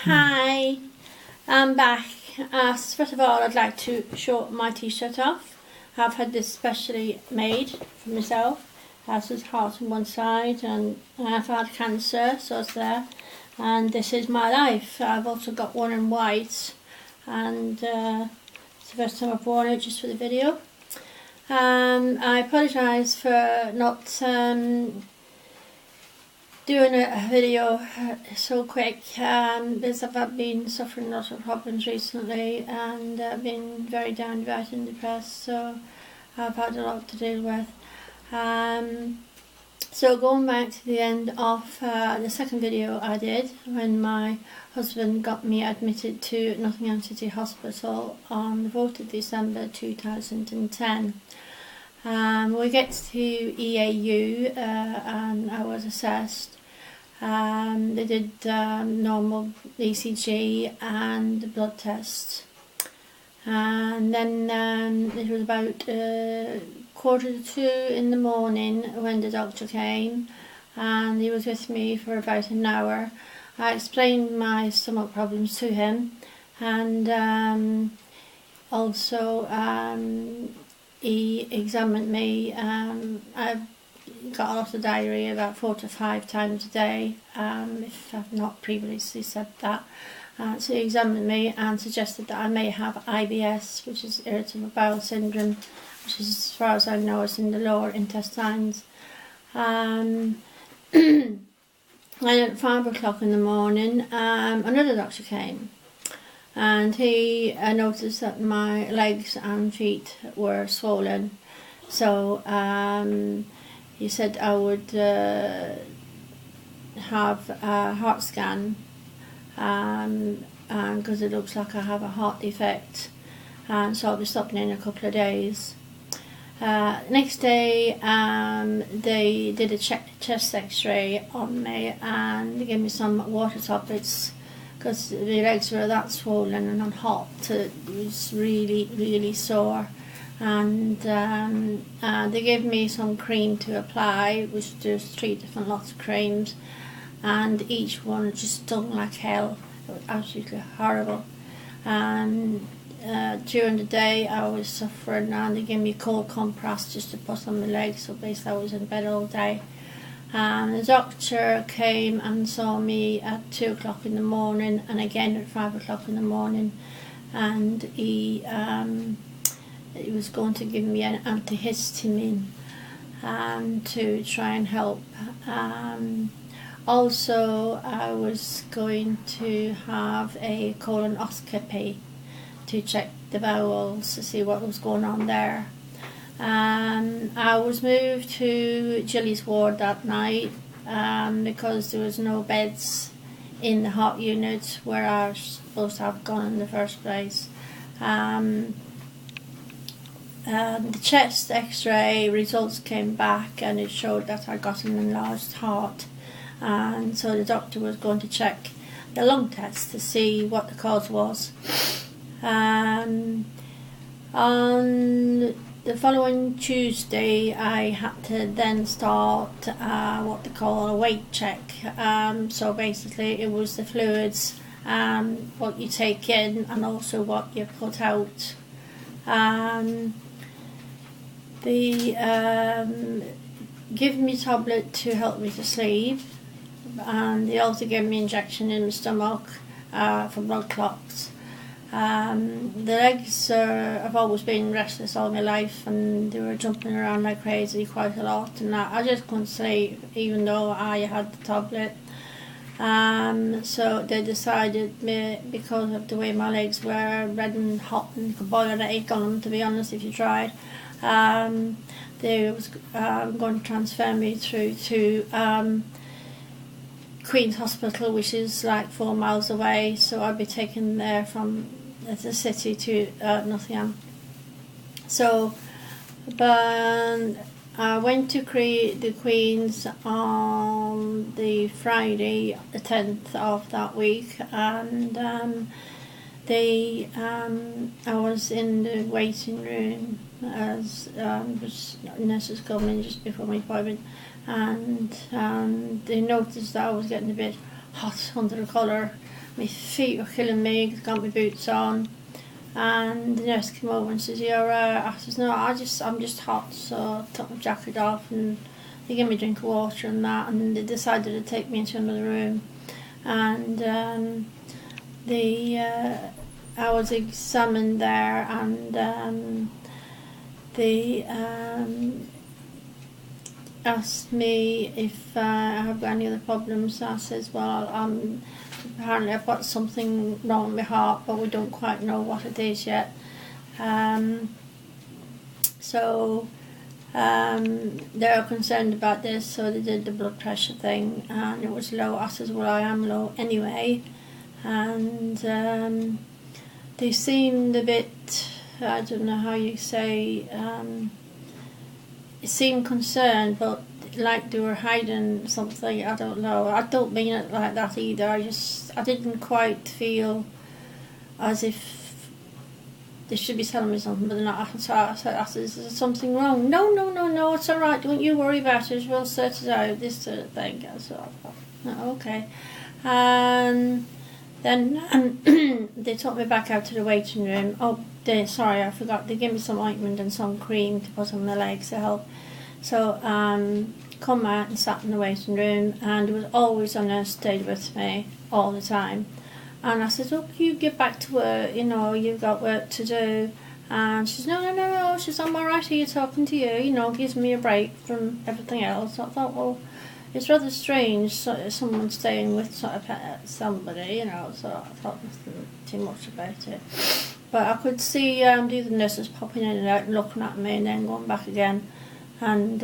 Hi, I'm back. First of all, I'd like to show my t-shirt off. I've had this specially made for myself. This is heart on one side, and I've had cancer, so it's there. And this is my life. I've also got one in white, and it's the first time I've worn it just for the video. I apologise for not doing a video so quick because I've been suffering lots of problems recently, and I've been very down, bad and depressed, so I've had a lot to deal with. So going back to the end of the second video I did, when my husband got me admitted to Nottingham City Hospital on the 4th of December 2010. We get to EAU and I was assessed. They did normal ECG and blood tests, and then it was about 1:45 in the morning when the doctor came, and he was with me for about an hour. I explained my stomach problems to him, and also he examined me. I've got a lot of diarrhea, about 4 to 5 times a day, if I've not previously said that. So he examined me and suggested that I may have IBS, which is irritable bowel syndrome, which is, as far as I know, is in the lower intestines. And at 5 o'clock in the morning, another doctor came, and he noticed that my legs and feet were swollen. So he said I would have a heart scan, because it looks like I have a heart defect, and so I'll be stopping in a couple of days. Next day they did a chest x-ray on me, and they gave me some water tablets because the legs were that swollen and hot. It was really sore, and they gave me some cream to apply, which there's 3 different lots of creams, and each one just stung like hell. It was absolutely horrible. And during the day I was suffering, and they gave me cold compress just to put on my legs, so basically I was in bed all day. The doctor came and saw me at 2 o'clock in the morning, and again at 5 o'clock in the morning, and he was going to give me an antihistamine to try and help. Also, I was going to have a colonoscopy to check the bowels to see what was going on there. I was moved to Gilly's ward that night because there was no beds in the heart unit where I was supposed to have gone in the first place. The chest x-ray results came back, and it showed that I got an enlarged heart, and so the doctor was going to check the lung test to see what the cause was. On the following Tuesday I had to then start what they call a weight check. So basically it was the fluids, what you take in and also what you put out. They give me a tablet to help me to sleep, and they also gave me an injection in my stomach for blood clots. The legs have always been restless all my life, and they were jumping around like crazy quite a lot, and I just couldn't sleep even though I had the tablet. So they decided, because of the way my legs were red and hot and you could boil an egg on them, to be honest, if you tried, they was going to transfer me through to Queen's Hospital, which is like 4 miles away, so I'd be taken there from the city to Nottingham. So, but I went to the Queen's on the Friday, the 10th of that week, and I was in the waiting room as nurses come in just before my appointment, and they noticed that I was getting a bit hot under the collar, my feet were killing me, got my boots on. And the nurse came over and says, "You're alright?" I says, "No, I'm just hot." So I took my jacket off and they gave me a drink of water and that, and they decided to take me into another room. And I was examined there, and they asked me if I have got any other problems. So I says, "Well, apparently I've got something wrong with my heart, but we don't quite know what it is yet." So they're concerned about this, so they did the blood pressure thing, and it was low. I says, "Well, I am low anyway." And they seemed a bit, I don't know how you say, it seemed concerned, but like they were hiding something. I don't know. I don't mean it like that either. I didn't quite feel as if they should be telling me something, but they're not. So I said, "Is there something wrong?" No, it's all right. Don't you worry about it. We'll sort it out. This sort of thing. So I thought, "Oh, okay." And then they took me back out to the waiting room. Sorry, I forgot. They gave me some ointment and some cream to put on my legs to help. So come out and sat in the waiting room, and there was always a nurse stayed with me all the time. And I said, "Oh, you get back to work, you've got work to do." And she says, No, she's "I'm all right here talking to you, gives me a break from everything else." I thought, well, it's rather strange, someone staying with somebody, so I thought nothing too much about it. But I could see the other nurses popping in and out and looking at me and then going back again. And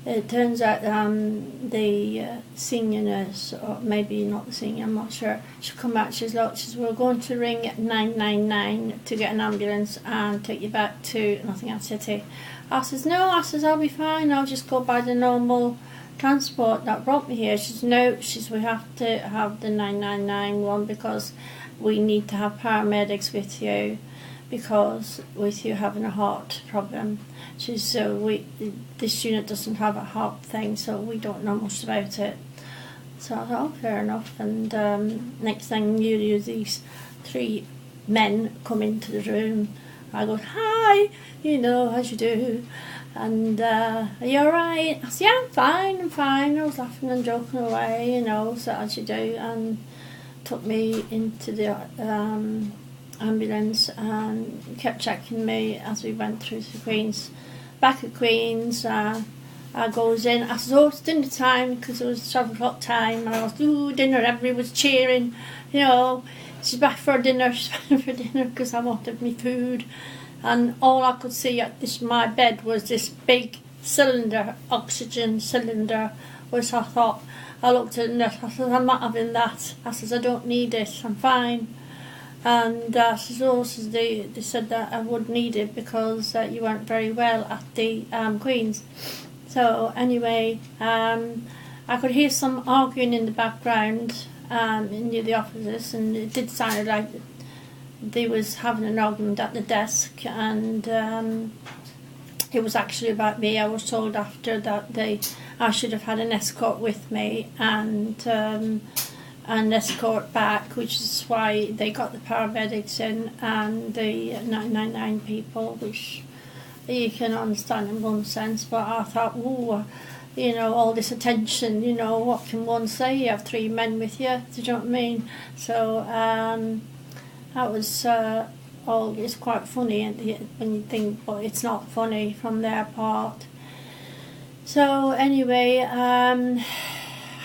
it turns out the senior nurse, or maybe not the senior, I'm not sure, she'll come back, she says, "We're going to ring 999 to get an ambulance and take you back to Nottingham City." I says, "No," "I'll be fine, I'll just go by the normal transport that brought me here." She says, "No," we have to have the 999 one because we need to have paramedics with you because with you having a heart problem. She says, this unit doesn't have a heart thing, so we don't know much about it." So I thought, "Oh, fair enough." And next thing you these three men come into the room. I go, "Hi," as you do. And "Are you alright?" I said, "Yeah, I'm fine. I was laughing and joking away, so as you do." And took me into the ambulance and kept checking me as we went through to Queen's. Back at Queen's, I goes in. I says, "Oh, it's dinner time," because it was 12 o'clock time. And I was, "Ooh, dinner!" Everybody was cheering, "She's back for dinner, because I wanted me food." And all I could see at my bed was this big cylinder, oxygen cylinder, which I thought, I looked at it, I said, "I'm not having that." I says, "I don't need it, I'm fine." And they said that I would need it because you weren't very well at the Queen's. So anyway, I could hear some arguing in the background near the offices, and it did sound like they was having an argument at the desk, and it was actually about me. I was told after that I should have had an escort with me and an escort back, which is why they got the paramedics in and the 999 people, which you can understand in one sense. But I thought, ooh, all this attention, what can one say? You have three men with you, do you know what I mean? So that was it's quite funny when you think, but it's not funny from their part. So anyway,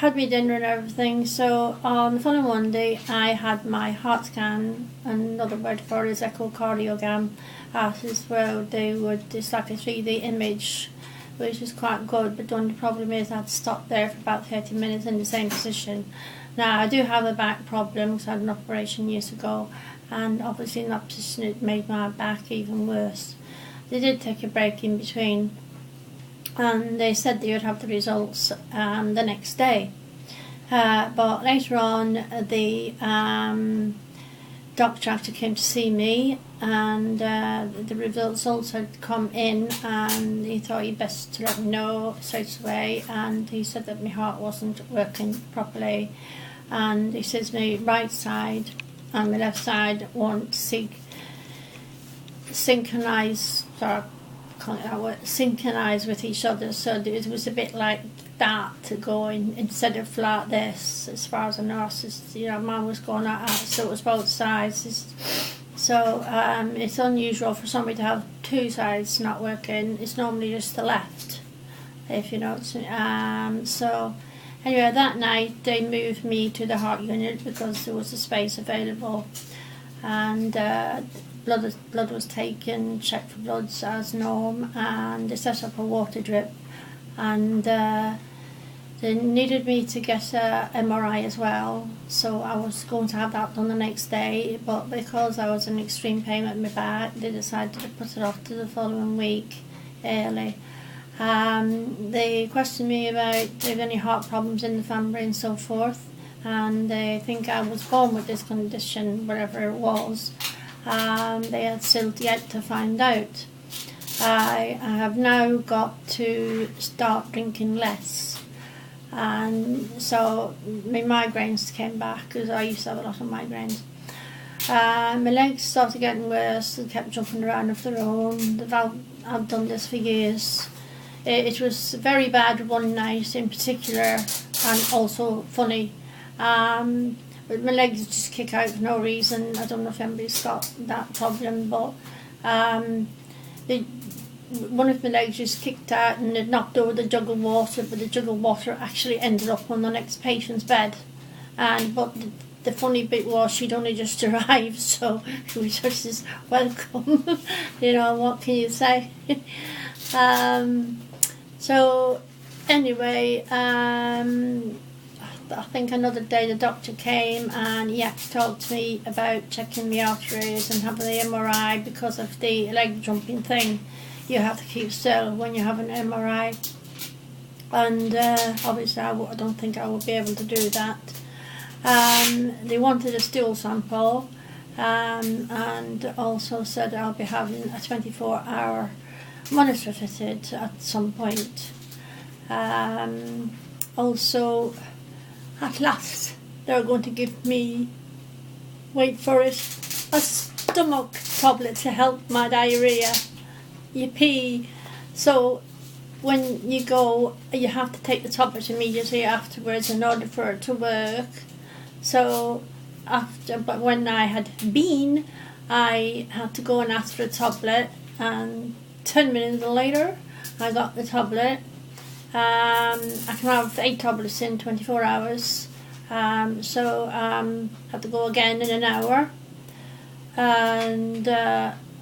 had me dinner and everything. So on the following Monday, I had my heart scan. Another word for it is echocardiogram. As well, it's like a 3D image, which is quite good. But the only problem is I had to stop there for about 30 minutes in the same position. Now I do have a back problem because I had an operation years ago, and obviously in that position it made my back even worse. They did take a break in between, and they said they would have the results the next day. But later on, the doctor actually came to see me, and the results had come in, and he thought he'd best to let me know straight away. And he said that my heart wasn't working properly, and he says my right side and my left side weren't synchronized with each other, so it was a bit like that going instead of like this. As far as I know, mine was going like that, so it was both sides. So it's unusual for somebody to have two sides not working. It's normally just the left, if you know. So anyway, that night they moved me to the heart unit because there was a space available, and blood was taken, checked for bloods as norm, and they set up a water drip, and they needed me to get a MRI as well, so I was going to have that done the next day, but because I was in extreme pain with my back, they decided to put it off to the following week early. They questioned me about if there were any heart problems in the family and so forth, and they think I was born with this condition, whatever it was. They had still yet to find out. I have now got to start drinking less, and so my migraines came back because I used to have a lot of migraines. My legs started getting worse and kept jumping around of their own. I've done this for years. It was very bad one night in particular, and also funny. But my legs just kick out for no reason. I don't know if anybody's got that problem, but one of my legs just kicked out and it knocked over the jug of water, but the jug of water actually ended up on the next patient's bed. But the funny bit was she'd only just arrived, so she was just welcome. What can you say? So anyway, I think another day the doctor came and he actually talked to me about checking the arteries and having the MRI because of the leg jumping thing. You have to keep still when you have an MRI, and obviously I don't think I will be able to do that. They wanted a stool sample, and also said I'll be having a 24-hour monitor fitted at some point. Also, at last, they're going to give me, wait for it, a stomach tablet to help my diarrhea. You pee, so when you go, you have to take the tablet immediately afterwards in order for it to work. So but when I had been, I had to go and ask for a tablet, and 10 minutes later I got the tablet. I can have 8 tablets in 24 hours, so I had to go again in an hour, and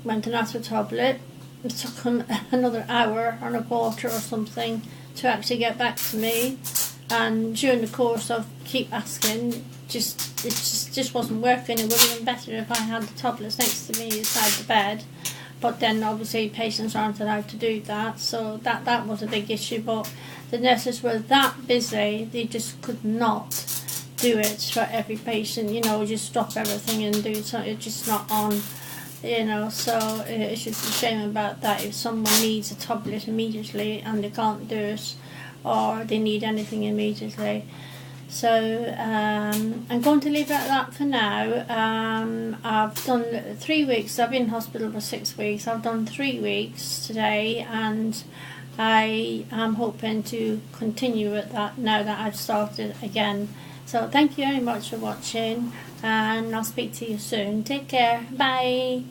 went and asked for a tablet. It took them another hour and a quarter or something to actually get back to me, and during the course of keep asking, it just wasn't working. It would have been better if I had the tablets next to me beside the bed, but then obviously patients aren't allowed to do that, so that was a big issue. But the nurses were that busy, they just could not do it for every patient, just stop everything and do something. It's just not on. So it's just a shame about that. If someone needs a tablet immediately and they can't do it, or they need anything immediately. So I'm going to leave it at that for now. I've done 3 weeks. I've been in hospital for 6 weeks. I've done 3 weeks today, and I am hoping to continue with that now that I've started again. So thank you very much for watching, and I'll speak to you soon. Take care. Bye.